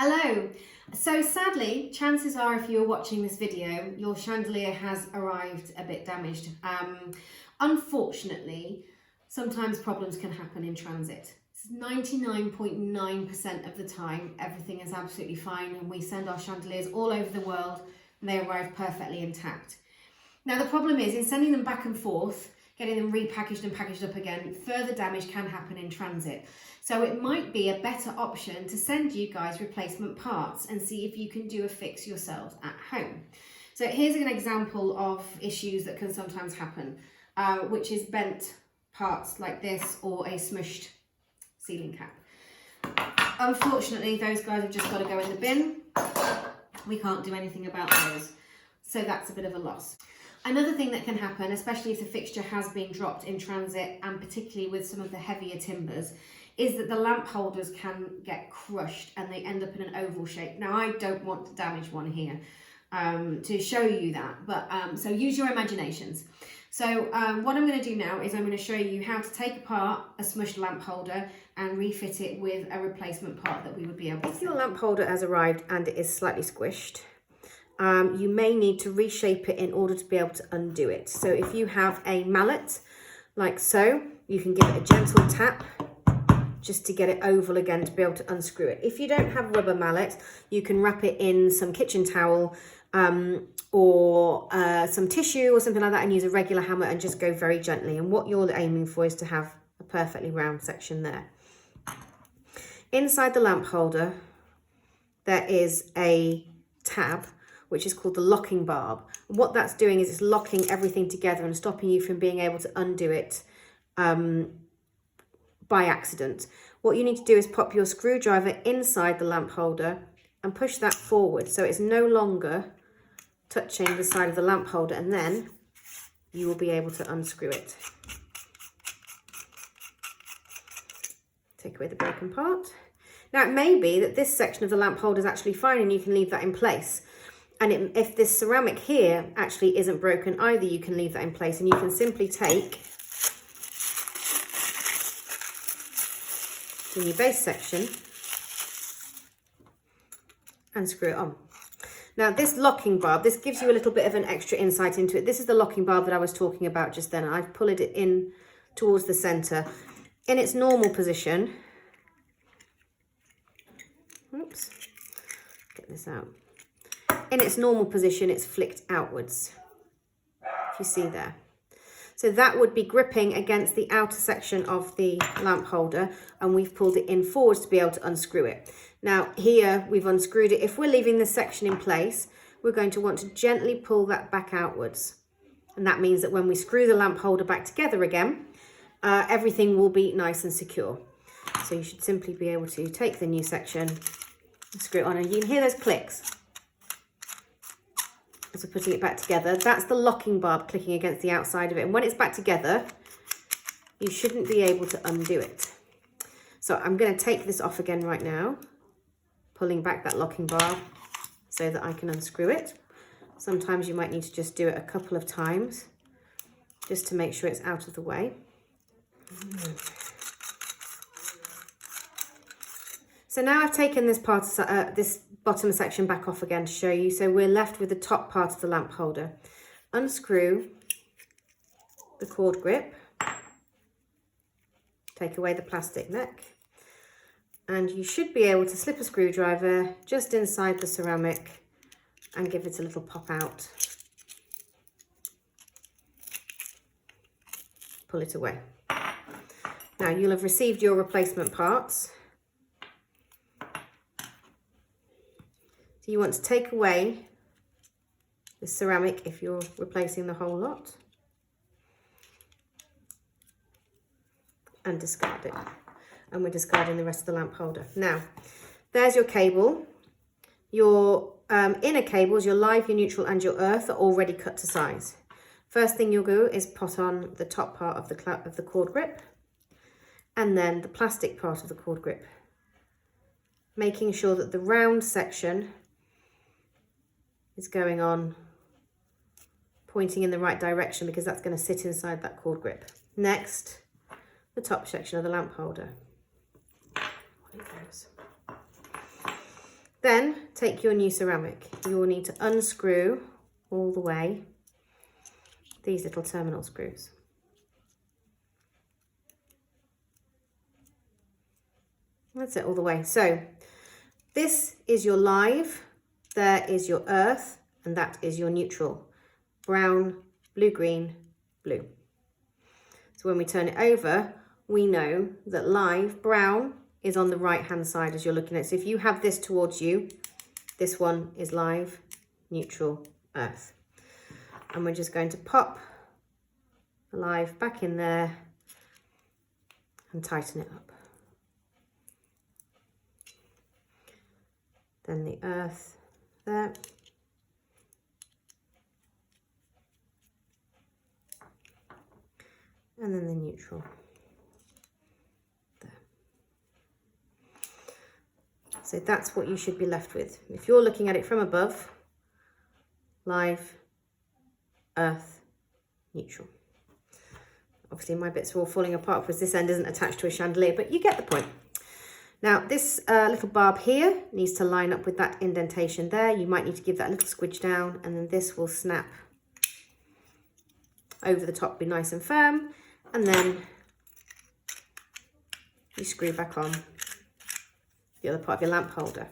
Hello. So sadly, chances are if you're watching this video, your chandelier has arrived a bit damaged. Unfortunately, sometimes problems can happen in transit. 99.9% of the time, everything is absolutely fine and we send our chandeliers all over the world and they arrive perfectly intact. Now the problem is in sending them back and forth, getting them repackaged and packaged up again, further damage can happen in transit. So it might be a better option to send you guys replacement parts and see if you can do a fix yourselves at home. So here's an example of issues that can sometimes happen, which is bent parts like this or a smushed ceiling cap. Unfortunately, those guys have just got to go in the bin. We can't do anything about those. So that's a bit of a loss. Another thing that can happen, especially if the fixture has been dropped in transit and particularly with some of the heavier timbers, is that the lamp holders can get crushed and they end up in an oval shape. Now I don't want to damage one here to show you that, but so use your imaginations. So what I'm going to do now is I'm going to show you how to take apart a smushed lamp holder and refit it with a replacement part that we would be able to. If your lamp holder has arrived and it is slightly squished, you may need to reshape it in order to be able to undo it. So if you have a mallet like so, you can give it a gentle tap just to get it oval again to be able to unscrew it. If you don't have a rubber mallet, you can wrap it in some kitchen towel or some tissue or something like that and use a regular hammer and just go very gently. And what you're aiming for is to have a perfectly round section there. Inside the lamp holder, there is a tab which is called the locking barb. What that's doing is it's locking everything together and stopping you from being able to undo it by accident. What you need to do is pop your screwdriver inside the lamp holder and push that forward so it's no longer touching the side of the lamp holder, and then you will be able to unscrew it. Take away the broken part. Now it may be that this section of the lamp holder is actually fine and you can leave that in place. And if this ceramic here actually isn't broken either, you can leave that in place and you can simply take the new base section and screw it on. Now this locking barb, this gives you a little bit of an extra insight into it. This is the locking barb that I was talking about just then. I've pulled it in towards the center. In its normal position, oops, get this out. In its normal position, it's flicked outwards, if you see there. So that would be gripping against the outer section of the lamp holder, and we've pulled it in forwards to be able to unscrew it. Now here we've unscrewed it. If we're leaving this section in place, we're going to want to gently pull that back outwards. And that means that when we screw the lamp holder back together again, everything will be nice and secure. So you should simply be able to take the new section and screw it on, and you can hear those clicks as we're putting it back together. That's the locking barb clicking against the outside of it. And when it's back together, you shouldn't be able to undo it. So I'm going to take this off again right now, pulling back that locking barb so that I can unscrew it. Sometimes you might need to just do it a couple of times just to make sure it's out of the way. So now I've taken this part, this bottom section back off again to show you. So we're left with the top part of the lamp holder. Unscrew the cord grip, take away the plastic neck, and you should be able to slip a screwdriver just inside the ceramic and give it a little pop out. Pull it away. Now you'll have received your replacement parts. So you want to take away the ceramic if you're replacing the whole lot and discard it. And we're discarding the rest of the lamp holder. Now, there's your cable. Your inner cables, your live, your neutral and your earth are already cut to size. First thing you'll do is put on the top part of the cord grip and then the plastic part of the cord grip, making sure that the round section is going on, pointing in the right direction because that's going to sit inside that cord grip. Next, the top section of the lamp holder. Then take your new ceramic. You will need to unscrew all the way these little terminal screws. That's it all the way. So this is your live, there is your earth, and that is your neutral. Brown, blue, green, blue. So when we turn it over, we know that live, brown, is on the right hand side as you're looking at it. So if you have this towards you, this one is live, neutral, earth. And we're just going to pop the live back in there and tighten it up. Then the earth there. And then the neutral there. So that's what you should be left with. If you're looking at it from above, live, earth, neutral. Obviously my bits are all falling apart because this end isn't attached to a chandelier, but you get the point. Now this little barb here needs to line up with that indentation there. You might need to give that a little squidge down, and then this will snap over the top, be nice and firm, and then you screw back on the other part of your lamp holder.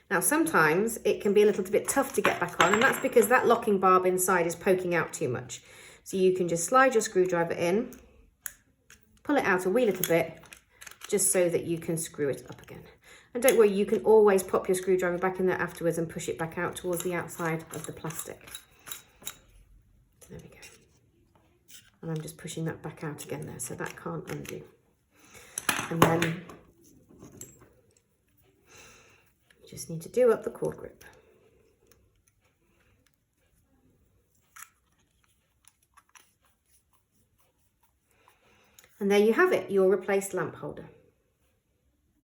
Now sometimes it can be a little bit tough to get back on, and that's because that locking barb inside is poking out too much. So you can just slide your screwdriver in, pull it out a wee little bit, just so that you can screw it up again. And don't worry, you can always pop your screwdriver back in there afterwards and push it back out towards the outside of the plastic. There we go. And I'm just pushing that back out again there, so that can't undo. And then you just need to do up the cord grip. And there you have it, your replaced lamp holder.